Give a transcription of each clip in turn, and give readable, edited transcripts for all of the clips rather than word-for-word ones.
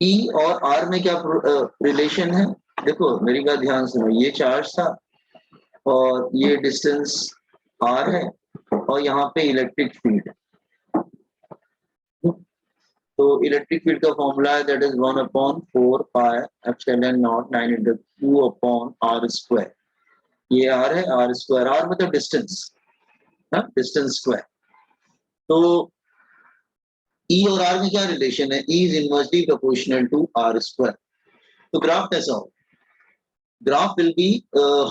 ई और आर में क्या रिलेशन है? देखो मेरी बात ध्यान सुनो, ये चार्ज था और ये डिस्टेंस आर है और यहाँ पे इलेक्ट्रिक फील्ड है। तो इलेक्ट्रिक फील्ड का फॉर्मूला है that is 1/4 pi epsilon naught 9 into q upon R square. ये आर है, आर स्क्वायर, आर मतलब डिस्टेंस, डिस्टेंस स्क्वायर। तो ई और आर में क्या रिलेशन है? E is inversely proportional to R square. तो ग्राफ कैसा हो? Graph will be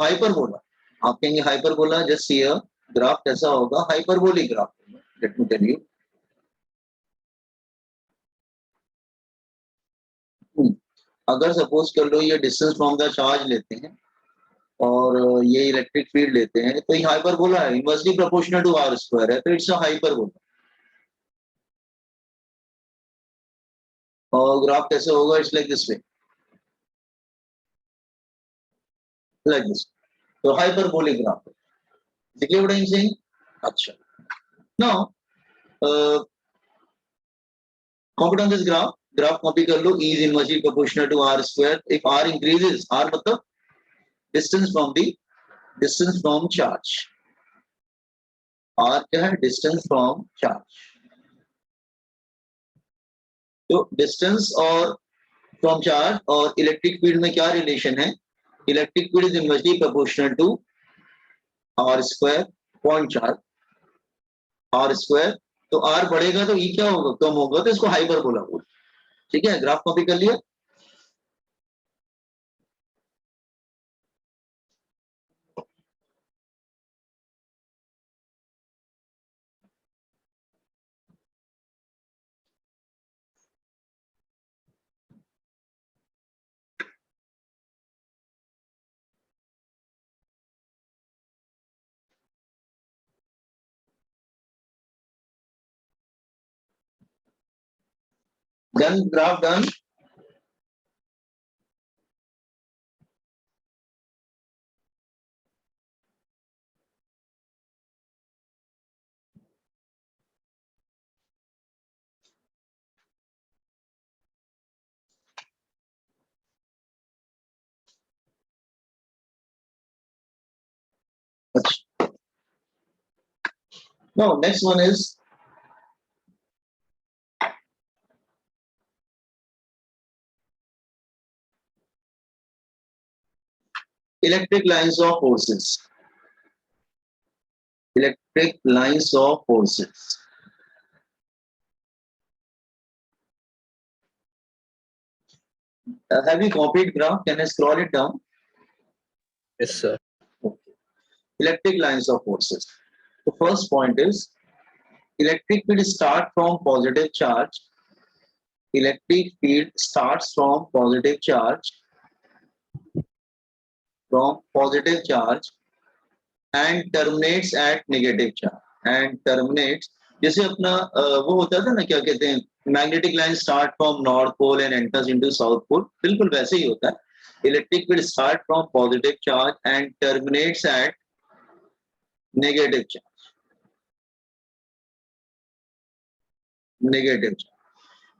hyperbola. आप कहेंगे हाइपरबोला, जस्ट हियर ग्राफ कैसा होगा? Hyperbolic graph. Let me tell you. अगर सपोज कर लो ये डिस्टेंस फ्रॉम द चार्ज लेते हैं और ये इलेक्ट्रिक फील्ड लेते हैं, तो ये हाइपरबोला है, inversely proportional to R square है, तो इट्स अ हाइपरबोला। और ग्राफ कैसे होगा? It's like this way, like this. तो हाइपरबोलिक ग्राफ है। देखिए व्हाट आई एम सेइंग? अच्छा, now copy down this graph. Graph copy कर लो। E is inversely proportional to r square. If r increases, r मतलब distance from charge। r क्या है? Distance from charge. तो distance और फ्रॉम चार्ज और electric field में क्या रिलेशन है? Electric field is inversely proportional to R square point charge, R square. तो आर बढ़ेगा तो ई क्या होगा? कम होगा, तो इसको हाइपरबोला बोल। ठीक है, ग्राफ कॉपी कर लिया। Done, graph done. अच्छा, now next one is electric lines of forces। Electric lines of forces। Have you copied graph? Can I scroll it down? Yes, sir. Okay. Electric lines of forces. The first point is electric field start from positive charge. Electric field starts from positive charge, and terminates at negative charge, and terminates, जैसे अपना वो होता था ना, क्या कहते हैं, magnetic line start from north pole and enters into south pole, बिल्कुल वैसे ही होता है। Electric field start from positive charge and terminates at negative charge,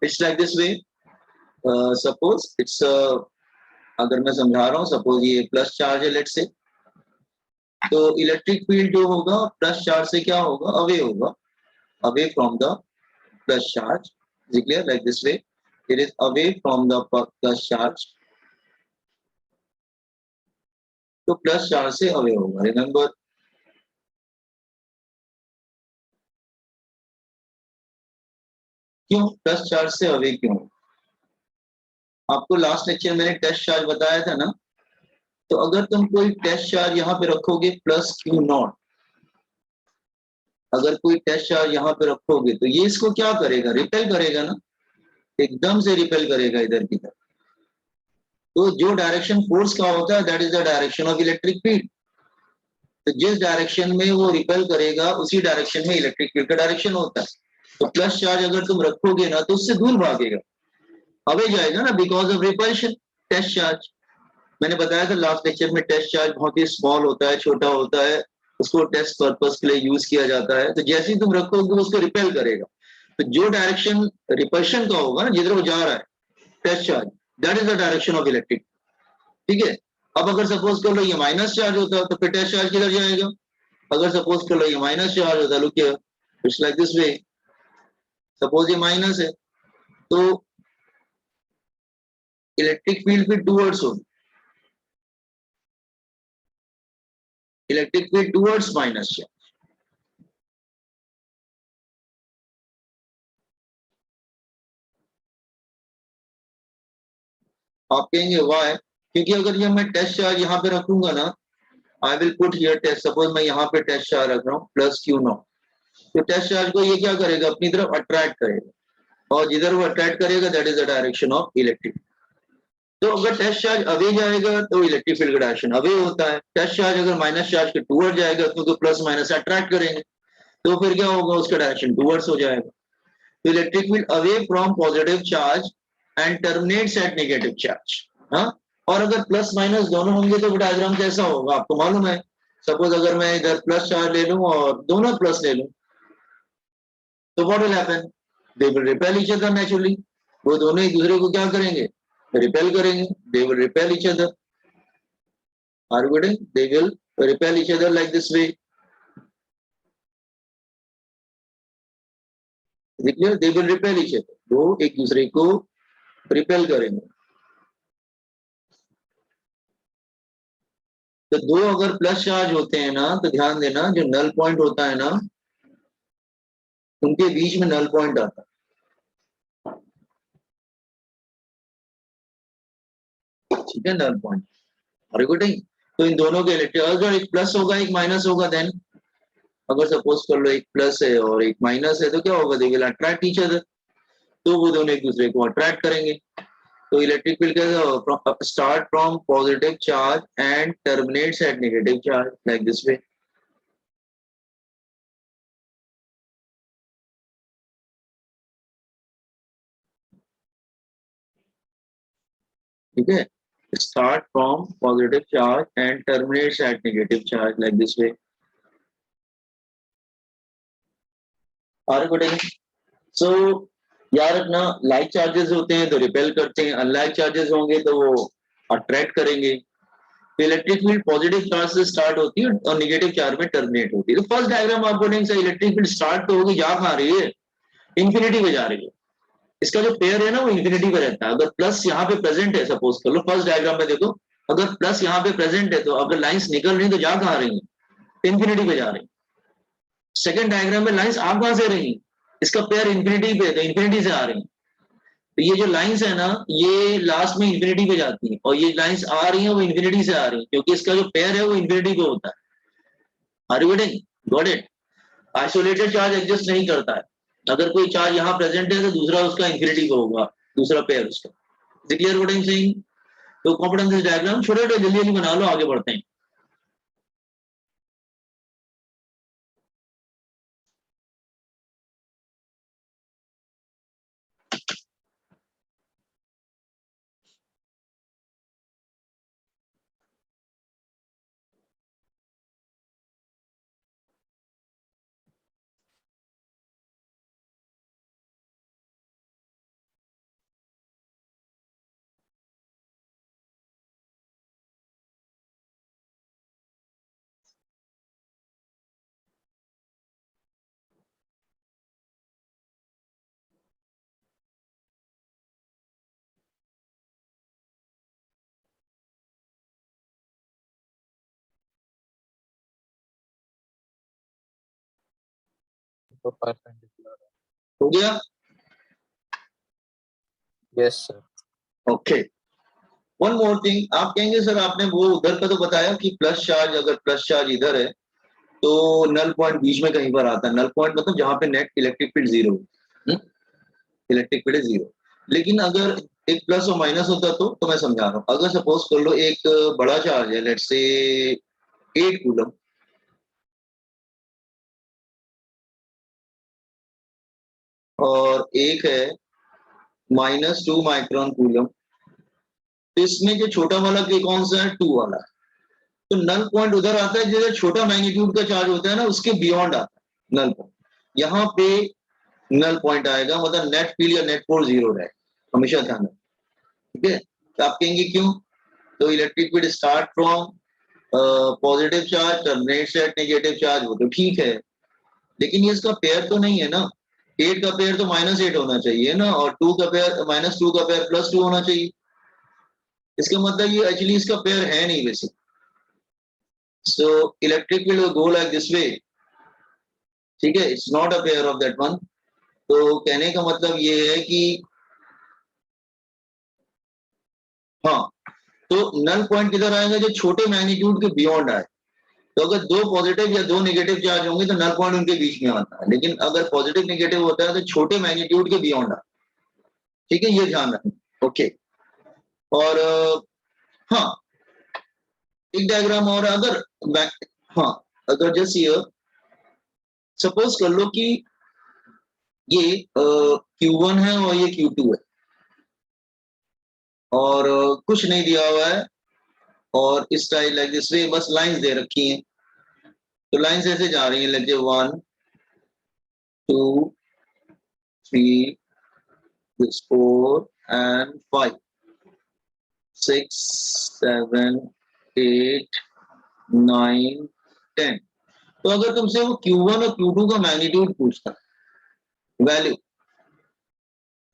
it's like this way. Suppose it's, अगर मैं समझा रहा हूँ, सपोज ये प्लस चार्ज है लेट से, तो इलेक्ट्रिक फील्ड जो होगा प्लस चार्ज से क्या होगा? अवे होगा, away from the plus charge। is it clear? Like this way, it is away from the plus charge, तो प्लस चार्ज से अवे होगा। रिमेंबर, क्यों प्लस चार्ज से अवे क्यों? आपको लास्ट लेक्चर मैंने टेस्ट चार्ज बताया था ना, तो अगर तुम कोई टेस्ट चार्ज यहाँ पे रखोगे प्लस क्यू नॉट, अगर कोई टेस्ट चार्ज यहाँ पे रखोगे तो ये इसको क्या करेगा? रिपेल करेगा ना, एकदम से रिपेल करेगा इधर की तरफ। तो जो डायरेक्शन फोर्स का होता है that is the direction of electric field. तो जिस डायरेक्शन में वो रिपेल करेगा उसी डायरेक्शन में इलेक्ट्रिक फील्ड का डायरेक्शन होता है। तो प्लस चार्ज अगर तुम रखोगे ना तो उससे दूर भागेगा, अवे जाएगा ना, because of repulsion. Test charge मैंने बताया था लास्ट लेक्चर में, टेस्ट चार्ज बहुत ही स्मॉल होता है, छोटा होता है, उसको टेस्ट पर्पस के लिए यूज किया जाता है। तो जैसे ही तुम रखोगे उसको रिपेल करेगा। तो जो डायरेक्शन रिपल्शन का होगा ना, जिधर वो जा रहा है, test charge, that is the direction of electric. ठीक है, अब अगर सपोज कर लो ये माइनस चार्ज होता तो फिर टेस्ट चार्ज किधर जाएगा? अगर सपोज कर लो ये माइनस चार्ज होता, look here, it's like this way, suppose ये माइनस है तो इलेक्ट्रिक फील्ड फिर टूवर्ड्स हो, electric field towards minus charge. आप कहेंगे वाई? क्योंकि अगर ये मैं टेस्ट चार्ज यहाँ पे रखूंगा ना, I will put here test, suppose मैं यहाँ पे टेस्ट चार्ज रख रहा हूँ प्लस क्यू नॉट, तो टेस्ट चार्ज को ये क्या करेगा? अपनी तरफ अट्रैक्ट करेगा, और जिधर वो अट्रैक्ट करेगा that is the direction of electric. तो अगर टेस्ट चार्ज अवे जाएगा तो इलेक्ट्रिक फील्ड का डायरेक्शन अवे होता है। टेस्ट चार्ज अगर माइनस चार्ज के टूवर्ड जाएगा तो प्लस माइनस अट्रैक्ट करेंगे, तो फिर क्या होगा? उसका डायरेक्शन टूवर्ड्स हो जाएगा। तो electric field away from positive charge and terminates at negative charge. हाँ, और अगर प्लस माइनस दोनों होंगे तो डायग्राम कैसा होगा आपको मालूम है? सपोज अगर मैं इधर प्लस चार्ज ले लूं और दोनों प्लस ले लूं, तो what will happen? They will repel each other naturally. वो दोनों एक दूसरे को क्या करेंगे? रिपेल करेंगे। They will repel each other, are you getting? They will repel each other like this way. Clear? They will repel each other, वो एक दूसरे को रिपेल करेंगे। तो दो अगर प्लस चार्ज होते हैं ना, तो ध्यान देना जो नल पॉइंट होता है ना, उनके बीच में नल पॉइंट आता है। ठीक है, null point, are you getting? तो इन दोनों के इलेक्ट्रिक, अगर एक प्लस होगा एक माइनस होगा, देन अगर सपोज कर लो एक प्लस है और एक माइनस है तो क्या होगा? They will attract each other, तो वो दोनों एक दूसरे को अट्रैक्ट करेंगे। तो इलेक्ट्रिक फील्ड कैसा? Start from positive charge and terminates at negative charge like this वे। ठीक है, start from positive charge and terminates at negative charge like this way. Are you getting? So याद रखना, लाइक चार्जेस होते हैं तो repel करते हैं, अनलाइक चार्जेस होंगे तो वो अट्रैक्ट करेंगे। तो इलेक्ट्रिक फील्ड पॉजिटिव चार्ज से स्टार्ट होती है और नेगेटिव चार्ज में टर्मिनेट होती है। तो फर्स्ट डायग्राम आपको नहीं सही, इलेक्ट्रिक फील्ड स्टार्ट तो होगी, जा कहाँ रही है? इंफिनिटी पे जा रही है। इसका जो पेयर है ना वो इंफिनिटी पे रहता है। अगर प्लस यहाँ पे प्रेजेंट है, सपोज कर लो फर्स्ट डायग्राम में देखो, अगर प्लस यहाँ पे प्रेजेंट है तो अगर लाइंस निकल रही तो जा कहाँ रही है? इंफिनिटी पे जा रही। सेकंड डायग्राम में लाइंस आ कहाँ से रही? इसका पेयर इंफिनिटी पे, तो इंफिनिटी से आ रही। तो ये जो लाइंस है ना, ये लास्ट में इंफिनिटी पे जाती है, और ये लाइंस आ रही है वो इंफिनिटी से आ रही है, क्योंकि इसका जो पेयर है वो इंफिनिटी पे होता है। Are you getting? Got it? Isolated charge exist नहीं करता है। अगर कोई चार्ज यहाँ प्रेजेंट है तो दूसरा उसका इंफिनिटी पे होगा, दूसरा पेयर उसका। Clear what I am saying? तो कॉम्पिटेंस डायग्राम छोटे छोटे जल्दी जल्दी बना लो, आगे बढ़ते हैं। हो गया? Yes, sir. Okay, one more thing, आप कहेंगे सर आपने वो उधर का तो बताया कि प्लस चार्ज, अगर प्लस चार्ज इधर है तो नल पॉइंट बीच में कहीं पर आता है। नल पॉइंट मतलब जहां पे net electric field zero, electric field zero. लेकिन अगर एक प्लस और माइनस होता तो मैं समझा रहा हूँ। अगर सपोज कर लो एक बड़ा चार्ज है, लेट्स से 8 कूलम, और एक है -2 माइक्रोन कूलम, तो इसमें जो छोटा वाला के कौन सा है? 2 वाला। तो नल पॉइंट उधर आता है जैसे छोटा मैग्नीट्यूड का चार्ज होता है ना, उसके बियॉन्ड आता है नल पॉइंट। यहाँ पे नल पॉइंट आएगा, मतलब नेट फील्ड या नेट फोर्स जीरो रहेगा, हमेशा ध्यान रखना। ठीक है, तो आप कहेंगे क्यों? तो electric field start from positive charge terminates at negative charge, वो तो ठीक है, लेकिन ये इसका पेयर तो नहीं है ना। 8 का पेयर तो -8 होना चाहिए ना, और 2 का पेयर -2 का पेयर +2 होना चाहिए। इसका मतलब ये एक्चुअली इसका पेयर है नहीं basic. So electric field go like this वे, ठीक है, it's not a pair of that one. तो कहने का मतलब ये है कि हाँ, तो नल पॉइंट किधर आएगा? जो छोटे मैग्नीट्यूड के बियॉन्ड आए। तो अगर दो पॉजिटिव या दो नेगेटिव चार्ज होंगे तो नल पॉइंट उनके बीच में आता है, लेकिन अगर पॉजिटिव नेगेटिव होता है तो छोटे मैग्नीट्यूड के बियॉन्ड आता है। ठीक है, ये ध्यान रखना। ओके, और हाँ, एक डायग्राम और अगर हाँ, अगर जैसे ये सपोज कर लो कि ये Q1 है और ये Q2 है, और कुछ नहीं दिया हुआ है, और इस टाइप लाइक दिस वे बस लाइंस दे रखी हैं। तो लाइंस ऐसे जा रही हैं, लेट 1 2 3 4 and 5 6 7 8 9 10। तो अगर तुमसे वो Q1 और Q2 का मैग्नीट्यूड पूछता वैल्यू,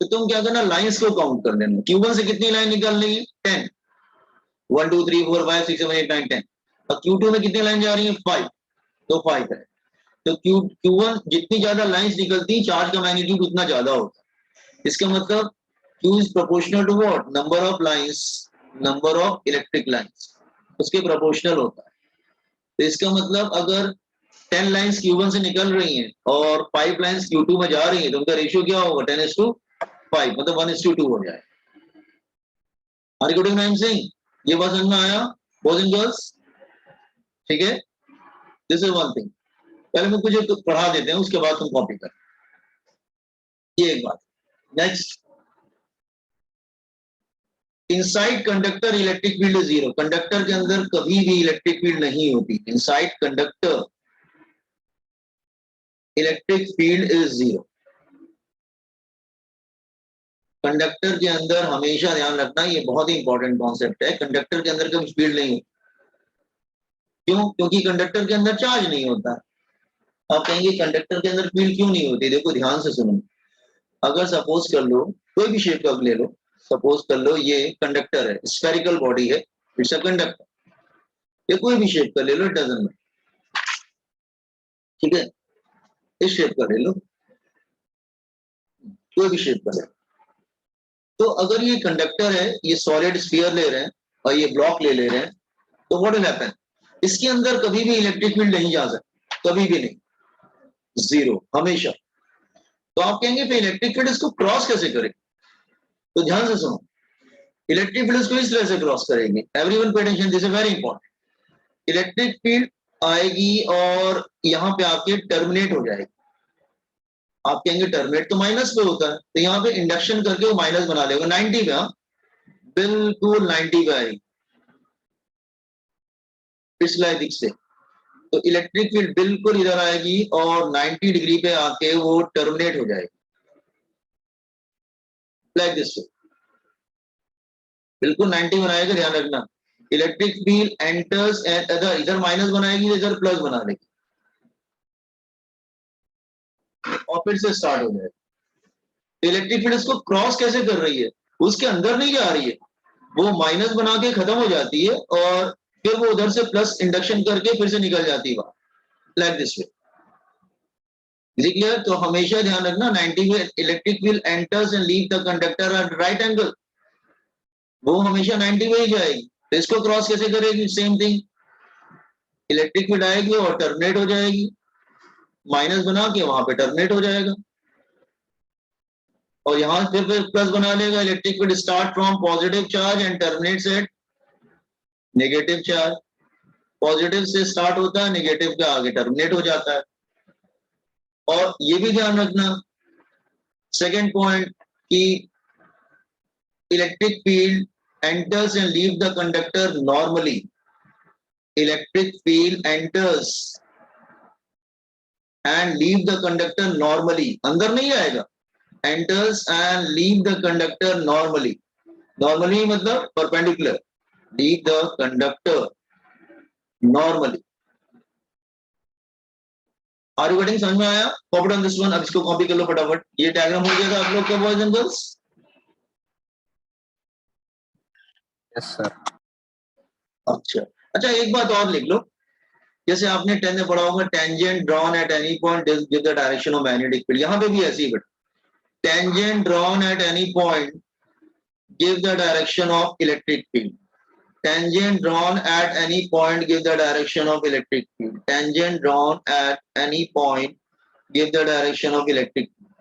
तो तुम क्या करना, लाइंस को काउंट कर लेना। Q1 से कितनी लाइन निकल रही है? 10, 1 2 3 4 5 6 7 8 9 10। और Q2 में कितनी लाइन जा रही है? 5, तो 5 है। तो Q1 जितनी ज्यादा लाइंस निकलती है, चार्ज का मैग्नीट्यूड उतना ज्यादा होता है। इसका मतलब Q is proportional to what? Number of lines, number of electric lines, उसके प्रोपोर्शनल होता है। तो इसका मतलब अगर 10 लाइंस Q1 से निकल रही हैं और 5 लाइंस Q2 में जा रही हैं, तो उनका रेशियो क्या होगा? 10:5, मतलब 1:2 हो जाए। Are you getting what I am saying? ये बात समझ में आया बॉयज एंड गर्ल्स? ठीक है, दिस इज वन थिंग। पहले मैं कुछ तो पढ़ा देते हैं, उसके बाद तुम कॉपी कर। ये एक बात। Next, inside conductor electric field is 0। Conductor के अंदर कभी भी इलेक्ट्रिक फील्ड नहीं होती। Inside conductor electric field is 0। Conductor के अंदर हमेशा ध्यान रखना, ये बहुत ही इंपॉर्टेंट कॉन्सेप्ट है, कंडक्टर के अंदर कभी फील्ड नहीं होती। क्यों? क्योंकि कंडक्टर के अंदर चार्ज नहीं होता। आप कहेंगे कंडक्टर के अंदर फील्ड क्यों नहीं होती? देखो ध्यान से सुनो। अगर सपोज कर लो, कोई भी शेप का ले लो, सपोज कर लो ये कंडक्टर है, स्फेरिकल बॉडी है, इट्स अ कंडक्टर। ये कोई भी शेप का ले लो, इट डजंट मैटर। ठीक है, इस शेप का ले लो, कोई भी शेप का ले लो। तो अगर ये कंडक्टर है, ये सॉलिड स्फीयर ले रहे हैं और ये ब्लॉक ले रहे हैं, तो व्हाट विल हैपन? इसके अंदर कभी भी इलेक्ट्रिक फील्ड नहीं जा सकता, कभी भी नहीं, 0 हमेशा। तो आप कहेंगे फिर इलेक्ट्रिक फील्ड इसको क्रॉस कैसे करें? तो ध्यान से सुनो, इलेक्ट्रिक फील्ड इसको इस तरह से क्रॉस करेंगे। Everyone pay attention, this is very important. Electric field आएगी और यहाँ पे आपके टर्मिनेट हो जाएगी। आप कहेंगे टर्मिनेट तो माइनस पे होता है, तो यहाँ पे इंडक्शन करके वो माइनस बना लेगा 90 पे। हाँ, बिल्कुल 90 पे आएगी इस लाइक से। तो इलेक्ट्रिक फील्ड बिल्कुल इधर आएगी और 90 डिग्री पे आके वो टर्मिनेट हो जाएगी लाइक दिस। बिल्कुल 90 बनाएगा, ध्यान रखना। इलेक्ट्रिक फील्ड एंटर्स एंड इधर माइनस बनाएगी, इधर प्लस बना देगी, और फिर से स्टार्ट हो जाएगा। इलेक्ट्रिक फील्ड इसको क्रॉस कैसे कर रही है? उसके अंदर नहीं जा रही है, वो माइनस बना के खत्म हो जाती है और फिर वो उधर से प्लस इंडक्शन करके फिर से निकल जाती है बाहर लाइक दिस वे। क्लियर? तो हमेशा ध्यान रखना, 90 में electric field enters and leave the conductor at right angle, वो हमेशा 90 में ही जाएगी। तो इसको क्रॉस कैसे करेगी? सेम थिंग, इलेक्ट्रिक फील्ड आएगी और टर्मिनेट हो जाएगी, माइनस बना के वहां पे टर्मिनेट हो जाएगा, और यहां फिर प्लस बना लेगा। Electric field start from positive charge and terminates at negative charge. Positive से स्टार्ट होता है, नेगेटिव के आगे टर्मिनेट हो जाता है। और ये भी ध्यान रखना, सेकेंड पॉइंट, कि electric field enters and leave the conductor normally. Electric field enters and leave the conductor normally. अंदर नहीं आएगा, enters and leave the conductor normally. Normally मतलब perpendicular, leave the conductor normally. Are you getting, समझ में आया? Copy on this one, अब इसको copy कर लो फटाफट, ये डायग्राम हो जाएगा आप लोग का boys and girls. Yes, sir. अच्छा अच्छा, एक बात और लिख लो, जैसे आपने 10 में पढ़ा होगा, tangent drawn at any point give the direction of magnetic field, यहाँ पे भी ऐसे ही but tangent drawn at any point give the direction of electric field. Tangent drawn at any point give the direction of electric field. Tangent drawn at any point give the direction of electric field.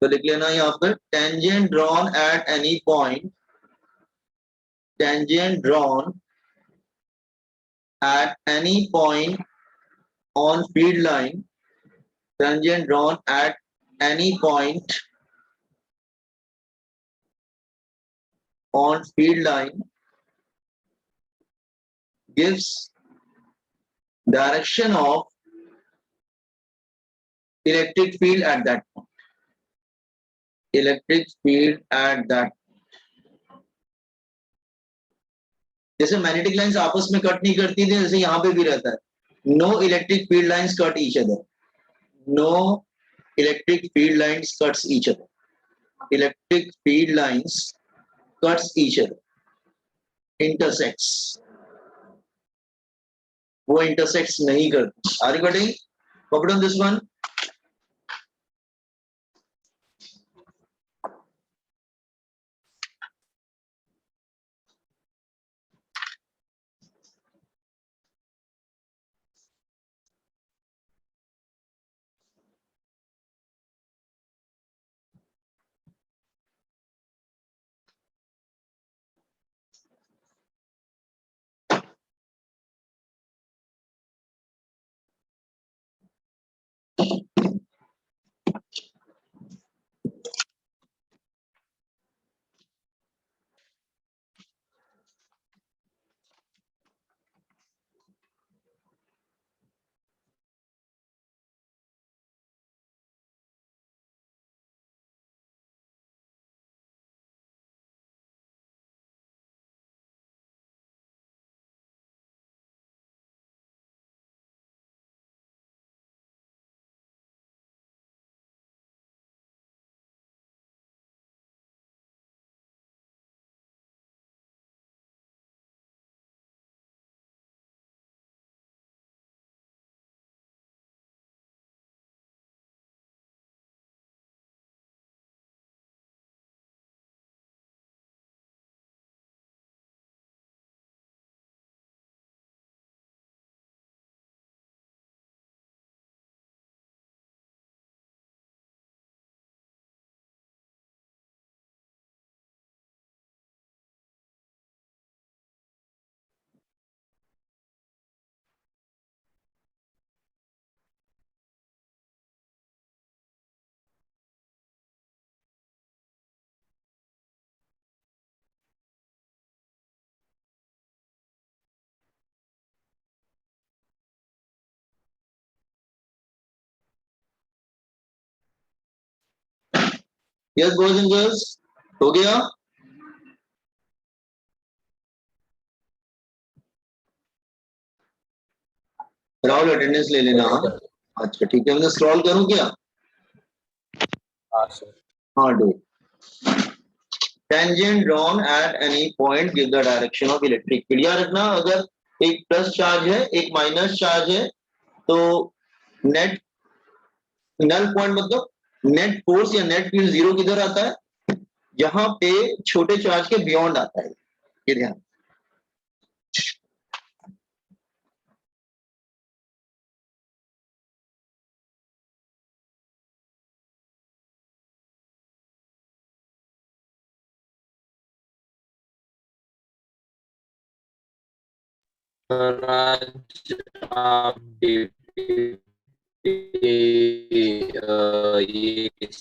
तो लिख लेना यहाँ पर tangent drawn at any point, tangent drawn at any point on field line, tangent drawn at any point on field line gives direction of electric field at that point. Electric field at that. जैसे magnetic lines आपस में cut नहीं करती थी, जैसे यहाँ पे भी रहता है, no electric field lines cut each other, no electric field lines cuts each other, electric field lines cuts each other, intersects, वो इंटरसेक्ट्स नहीं करती। Are you getting? Copy on this one. Yes boys and girls, हो गया? Rahul attendance ले लेना। Yes, sir. अच्छा ठीक है, मैं स्क्रॉल करूं क्या? हाँ sir. हाँ do. Tangent drawn at any point give the direction of electric field। याद रखना, अगर एक प्लस चार्ज है एक माइनस चार्ज है तो नेट नल पॉइंट मतलब नेट फोर्स या नेट फील्ड जीरो किधर आता है? यहाँ पे छोटे चार्ज के बियॉन्ड आता है, ये ध्यान। Raj, आप ये किस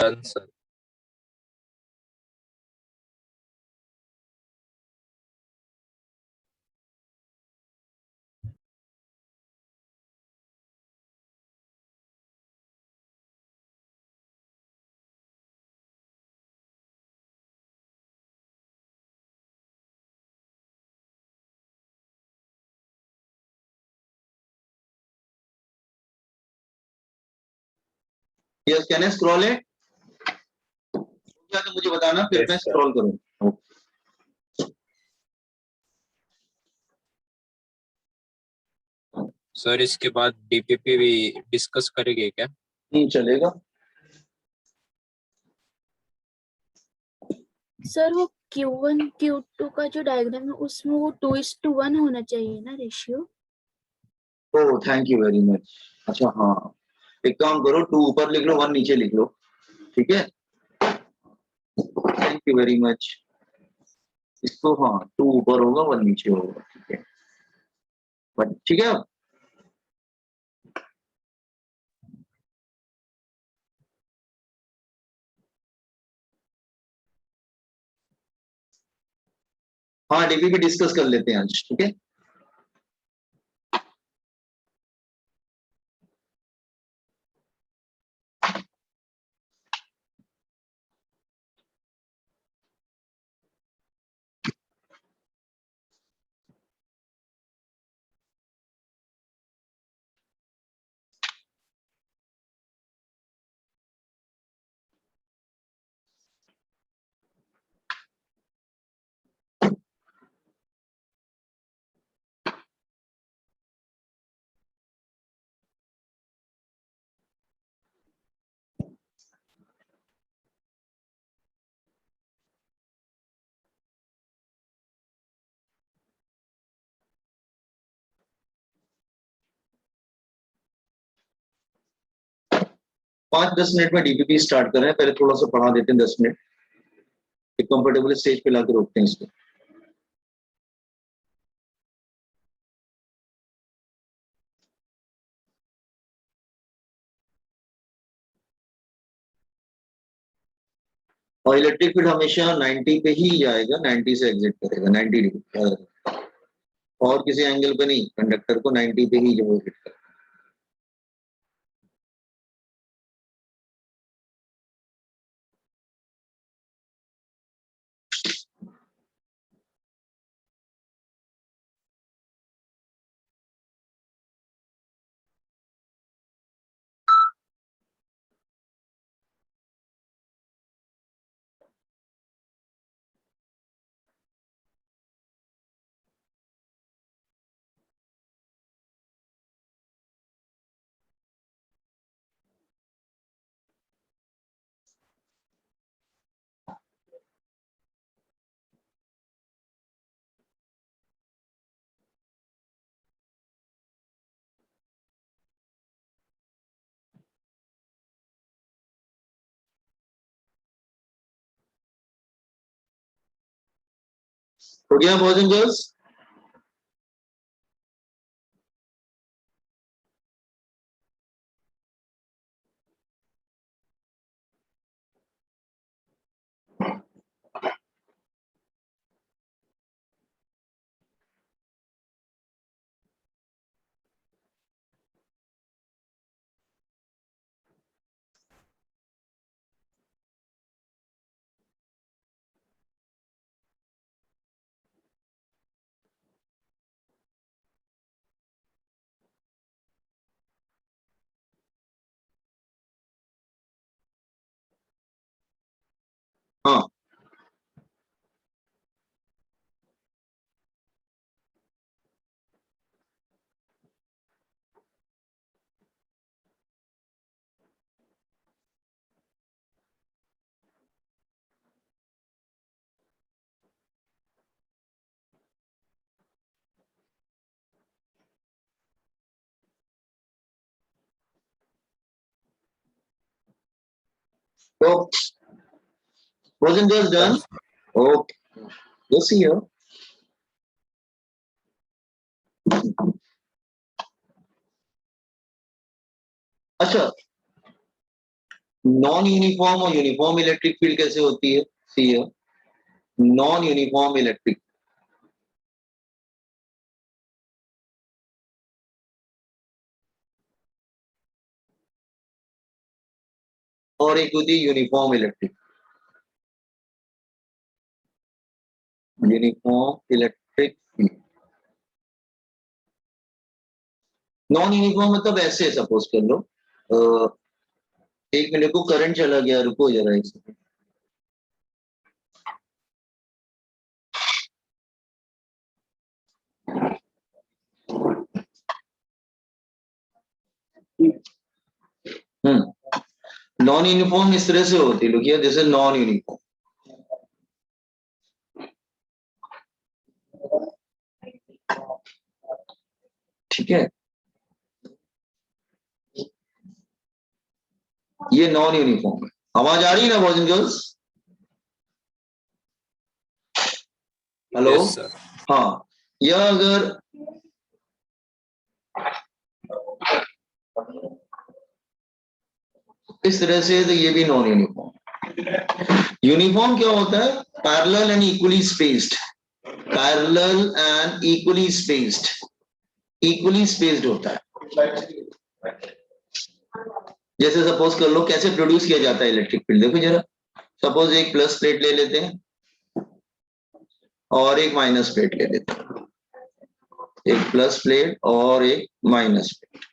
Done, sir. Yes, can I scroll it? क्या तो मुझे बताना, फिर Yes, मैं sir. स्क्रॉल करूँ. सर इसके बाद डीपीपी भी डिस्कस करेंगे क्या? चलेगा. सर वो Q1 Q2 का जो डायग्राम है उसमें वो 2:1 होना चाहिए ना ratio. Oh thank you very much. अच्छा हाँ, एक काम करो, 2 ऊपर लिख लो, 1 नीचे लिख लो. ठीक है, थैंक यू वेरी मच. इसको हाँ 2 ऊपर होगा 1 नीचे होगा. ठीक है, ठीक है. हाँ डीपीपी डिस्कस कर लेते हैं आज. ठीक है, पाँच 10 मिनट में डीपीपी स्टार्ट कर रहे हैं. पहले थोड़ा सा पढ़ा देते हैं 10 मिनट, एक कंफर्टेबल स्टेज पे लाकर रोकते हैं इसको. और इलेक्ट्रिक फील्ड हमेशा 90 पे ही जाएगा, 90 से एग्जिट करेगा, 90 डिग्री. और किसी एंगल पे नहीं, कंडक्टर को 90 पे ही जो हिट करेगा. हो गया बॉयज एंड गर्ल्स? हाँ तो boys and girls done. Okay, go see here. अच्छा, नॉन यूनिफॉर्म और यूनिफॉर्म इलेक्ट्रिक फील्ड कैसे होती है? सी है नॉन यूनिफॉर्म इलेक्ट्रिक, और एक होती है uniform electric, uniform electric field. Non uniform मतलब ऐसे सपोज कर लो, एक मिनट को करंट चला गया, रुको जरा एक सेकंड। नॉन यूनिफॉर्म इस तरह से होती है, लुकिए दिस इज नॉन यूनिफॉर्म। ठीक है, ये नॉन यूनिफॉर्म है। आवाज आ रही है ना boys and girls? Hello, Yes, sir. हाँ, यह अगर इस तरह से तो ये भी नॉन यूनिफॉर्म। यूनिफॉर्म क्या होता है? Parallel and equally spaced, parallel and equally spaced, equally spaced होता है। जैसे सपोज कर लो कैसे प्रोड्यूस किया जाता है इलेक्ट्रिक फील्ड, देखो जरा। सपोज एक प्लस प्लेट ले लेते हैं और एक माइनस प्लेट ले लेते हैं, एक प्लस प्लेट और एक माइनस प्लेट,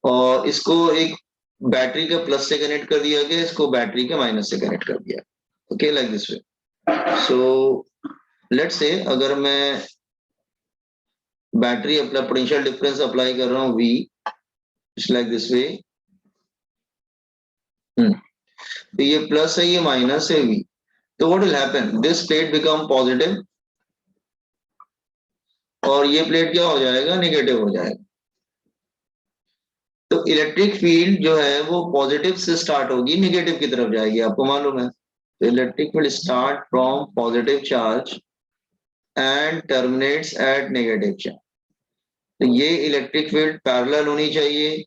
और इसको एक बैटरी का प्लस से कनेक्ट कर दिया गया, इसको बैटरी के माइनस से कनेक्ट कर दिया। Okay, like this way. So let's say अगर मैं बैटरी अपना पोटेंशियल डिफरेंस अप्लाई कर रहा हूँ V, लाइक दिस वे। तो ये प्लस है, ये माइनस है V। तो what will happen, this plate become positive और ये प्लेट क्या हो जाएगा, नेगेटिव हो जाएगा। तो इलेक्ट्रिक फील्ड जो है वो पॉजिटिव से स्टार्ट होगी, नेगेटिव की तरफ जाएगी, आपको मालूम है। तो electric field start from positive charge and terminates at negative charge. तो ये इलेक्ट्रिक फील्ड पैरेलल होनी चाहिए,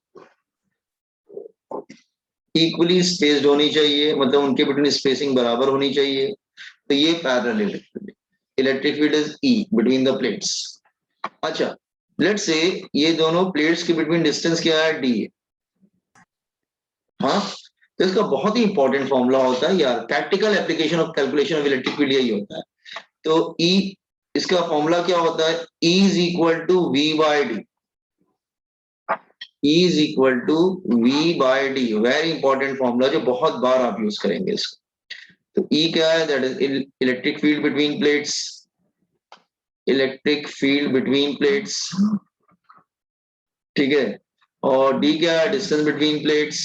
इक्वली स्पेस्ड होनी चाहिए, मतलब उनके बिटवीन स्पेसिंग बराबर होनी चाहिए। तो ये parallel electric field is E between the plates. अच्छा, लेट्स से ये दोनों प्लेट्स के बिटवीन डिस्टेंस क्या है, D है। हाँ, तो इसका बहुत ही इंपॉर्टेंट फॉर्मूला होता है यार, practical application of calculation of electric field यही होता है। तो E, इसका फॉर्मूला क्या होता है, E is equal to V by D, E is equal to V by D. Very important formula जो बहुत बार आप यूज करेंगे इसको। तो E क्या है, that is electric field between plates, electric field between plates, ठीक है। और D क्या है, distance between plates,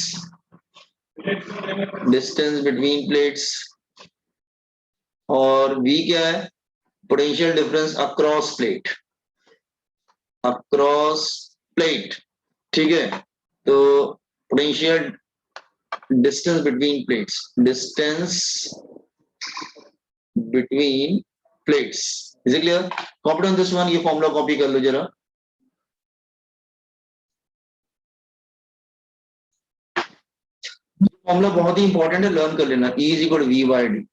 distance between plates. और V क्या है, potential difference across plate, across plate, ठीक है। तो potential distance between plates, distance between plates. Is it clear? Copy on this one, ये फॉर्मूला कॉपी कर लो जरा। फॉर्मूला बहुत ही इंपॉर्टेंट है, लर्न कर लेना। E is equal to V by D.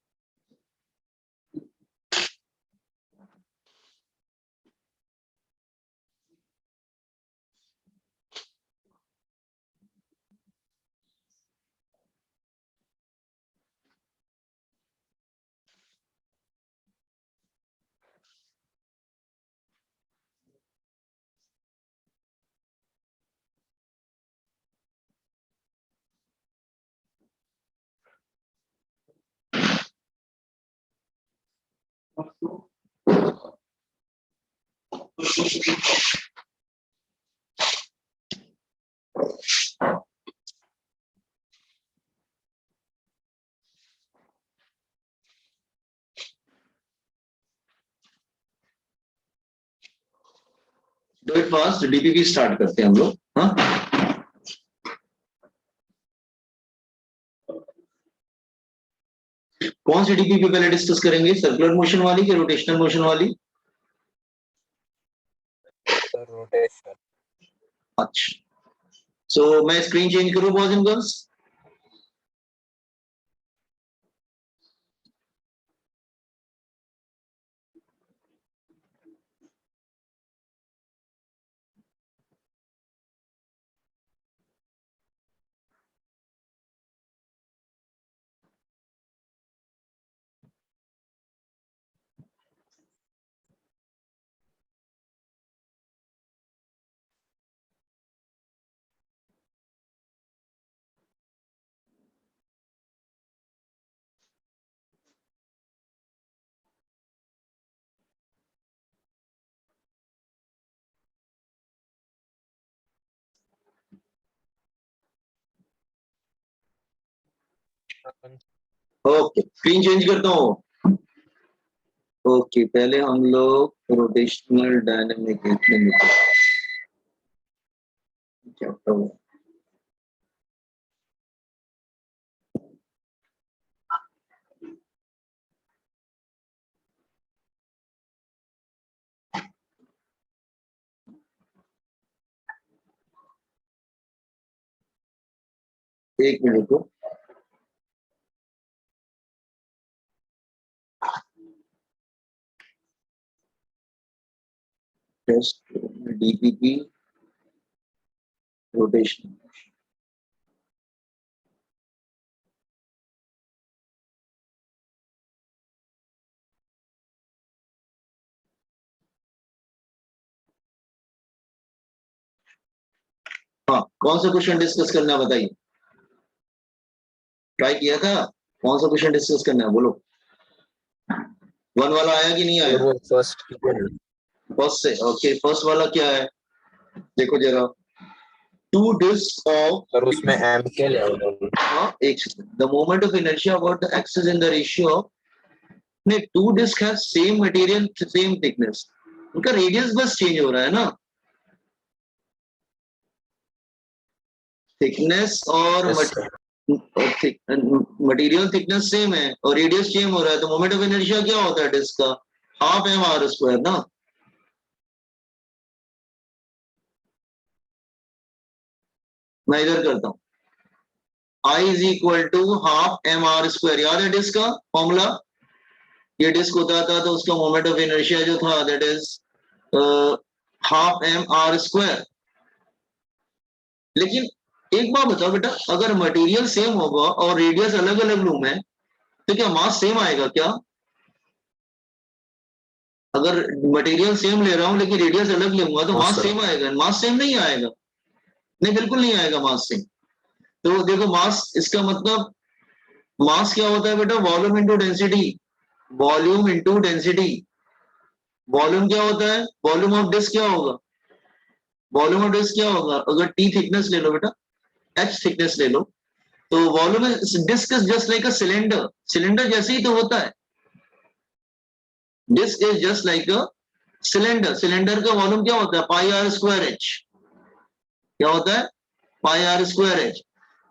Do it fast, DPP start करते हैं हम लोग। हाँ, कौन सी डीपीपी पहले डिस्कस करेंगे, सर्कुलर मोशन वाली कि रोटेशनल मोशन वाली? The rotation. अच्छा, सो मैं स्क्रीन चेंज करूं boys and girls? Okay, screen change करता हूँ। ओके, पहले हम लोग रोटेशनल डायनेमिक चैप्टर एक मिनट को टेस्ट डीपीपी रोटेशन। हाँ, कौन सा क्वेश्चन डिस्कस करना है बताइए। ट्राई किया था, कौन सा क्वेश्चन डिस्कस करना है बोलो। 1 वाला आया कि नहीं आया? वो फर्स्ट फर्स्ट से ओके, फर्स्ट वाला क्या है देखो जरा। टू डिस्क ऑफ सर उसमें एम के लेवल एक the moment of inertia about the axis in the ratio of ने two disc have same material same thickness, उनका रेडियस बस चेंज हो रहा है ना, थिकनेस और मटेरियल थिकनेस सेम है और रेडियस चेंज हो रहा है, तो मोमेंट ऑफ इनर्शिया क्या होता है डिस्क का? हाफ एम आर स्क्वायर ना। मैं इधर करता हूं, I is equal to half M R square. याद है डिस्क का फॉर्मूला? ये डिस्क होता था तो उसका मोमेंट ऑफ इनर्शिया जो था that is half M R square. लेकिन एक बात बताओ बेटा, अगर मटेरियल सेम होगा और रेडियस अलग अलग लूं मैं, तो क्या मास सेम आएगा क्या? अगर मटेरियल सेम ले रहा हूं लेकिन रेडियस अलग लूंगा तो मास सेम आएगा? मास सेम नहीं आएगा, नहीं बिल्कुल नहीं आएगा मास सेम। तो देखो मास, इसका मतलब मास क्या होता है बेटा? Volume into density, volume into density. Volume क्या होता है? वॉल्यूम ऑफ डिस्क क्या होगा? वॉल्यूम ऑफ डिस्क क्या होगा? अगर टी थिकनेस ले लो बेटा, एच थिकनेस ले लो, तो volume disc is just like a cylinder, cylinder जैसे ही तो होता है। Disc is just like a cylinder, cylinder का वॉल्यूम क्या होता है? Pi are square H. क्या होता है? Pi are square H.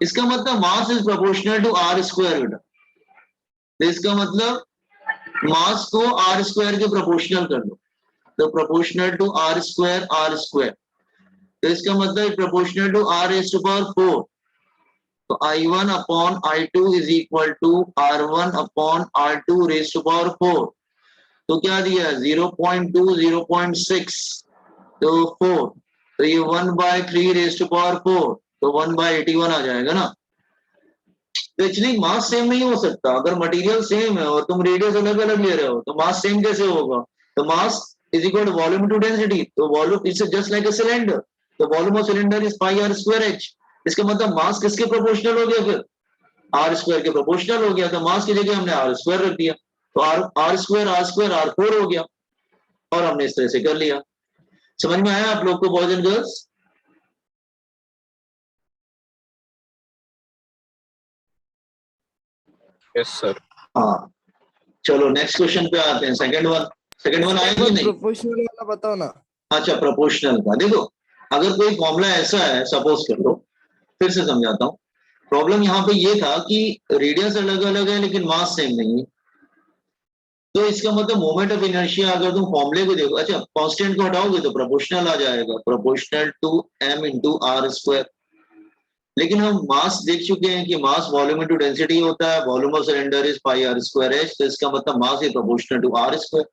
इसका मतलब mass is proportional to R square बेटा। तो इसका मतलब मास को आर स्क्वायर के प्रोपोर्शनल कर लो, तो प्रोपोर्शनल टू आर स्क्वायर। तो इसका मतलब proportional to R raise to power 4। तो I1 upon I2 is equal to R1 upon R2 raise to power 4। तो क्या दिया? 0.2 0.6 तो 4, तो ये 1/3 रेज़ टू पावर 4, तो 1/81 आ जाएगा ना। तो एक्चुअली मास सेम नहीं हो सकता। अगर मटेरियल सेम है और तुम रेडियस अलग अलग ले रहे हो तो मास सेम कैसे होगा? तो mass is equal to volume to density. तो volume is just like a cylinder, तो volume of cylinder is pi are square H. इसका मतलब मास किसके प्रोपोर्शनल हो गया? फिर आर स्क्वायर के प्रोपोर्शनल हो गया। तो मास की जगह हमने आर स्क्वायर रख दिया, तो आर स्क्वायर R4 हो गया और हमने इस तरह से कर लिया। समझ में आया आप लोग को boys and girls? Yes sir. हाँ, चलो नेक्स्ट क्वेश्चन पे आते हैं। सेकंड वन आया कि नहीं? प्रोपोर्शनल वाला बताओ ना। अच्छा, प्रोपोर्शनल का देखो, अगर कोई फॉर्मूला ऐसा है, सपोज कर लो, फिर से समझाता हूँ। प्रॉब्लम यहाँ पे ये था कि रेडियस अलग अलग है लेकिन मास सेम नहीं है। तो इसका मतलब मोमेंट ऑफ इनर्शिया अगर तुम फॉर्मूले को देखो, अच्छा कांस्टेंट को हटाओगे तो प्रोपोर्शनल आ जाएगा, proportional to m into R square. लेकिन हम मास देख चुके हैं कि मास वॉल्यूम इंटू डेंसिटी होता है, volume of cylinder is pi are square H, तो इसका मतलब mass is proportional to R square.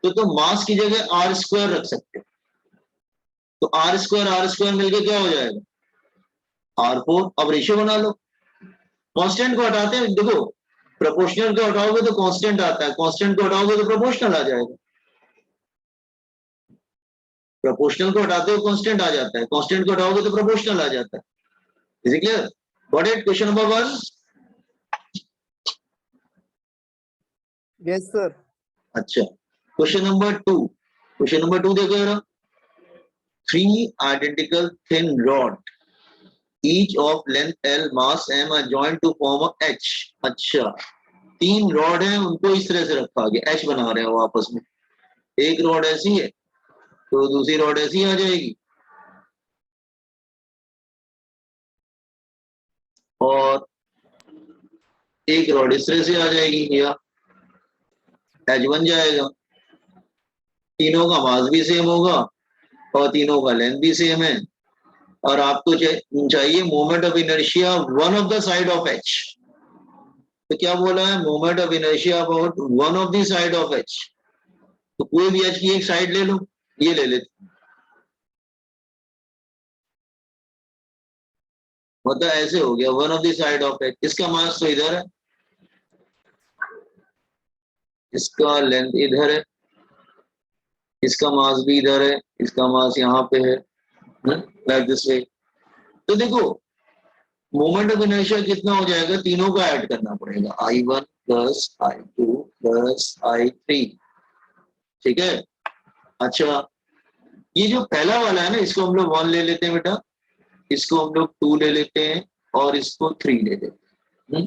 तो तुम मास की जगह आर स्क्वायर रख सकते हो, तो आर स्क्वायर मिलके क्या हो जाएगा? R4। अब रेशियो बना लो, कांस्टेंट को हटाते हैं, देखो प्रोपोर्शनल को हटाओगे तो कांस्टेंट आता है, कांस्टेंट को हटाओगे तो प्रोपोर्शनल आ जाएगा। प्रोपोर्शनल को हटाते हो कांस्टेंट आ जाता है, कांस्टेंट को हटाओगे तो प्रोपोर्शनल आ जाता है। Is it clear? Got it? Question number 1। Yes sir. अच्छा, क्वेश्चन नंबर 2। क्वेश्चन नंबर 2 देखो जरा। 3 identical thin rod each of length L mass M are joint to form a H। अच्छा, 3 रॉड हैं, उनको इस तरह से रखा गया, H बना रहे हैं वो आपस में। एक रॉड ऐसी है तो दूसरी रॉड ऐसी आ जाएगी, और एक रॉड इस तरह से आ जाएगी, या H बन जाएगा। तीनों का मास भी सेम होगा और तीनों का लेंथ भी सेम है, और आपको चाहिए moment of inertia one of the side of H। तो क्या बोला है, moment of inertia about one of the side of H। तो कोई भी H की एक साइड ले लो, ये ले लेते, मतलब ऐसे हो गया one of the side of H। इसका मास तो इधर है, इसका लेंथ इधर है, इसका मास भी इधर है, इसका मास यहाँ पे है, लाइक दिस वे। तो देखो मोमेंट ऑफ इनर्शिया कितना हो जाएगा, तीनों का ऐड करना पड़ेगा, I1 plus I2 plus I3। ठीक है। अच्छा, ये जो पहला वाला है ना, इसको हम लोग 1 ले लेते हैं बेटा, इसको हम लोग 2 ले लेते हैं, और इसको 3 ले लेते हैं।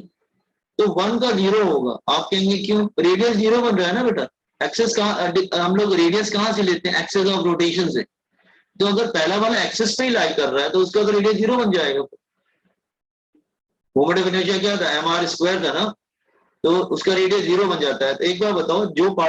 तो 1 का 0 होगा। आप कहेंगे क्यों, रेडियस 0 बन रहा है ना बेटा। एक्सेस कहाँ, हम लोग रेडियस कहाँ से लेते हैं, एक्सेस ऑफ रोटेशन से। तो अगर पहला वाला एक्सेस पे ही लाई कर रहा है तो उसका तो रेडियस 0 बन जाएगा। मोमेंट ऑफ इनर्शिया क्या था, mr² था ना, तो उसका रेडियस 0 बन जाता है। तो एक बार बताओ, जो पार्ट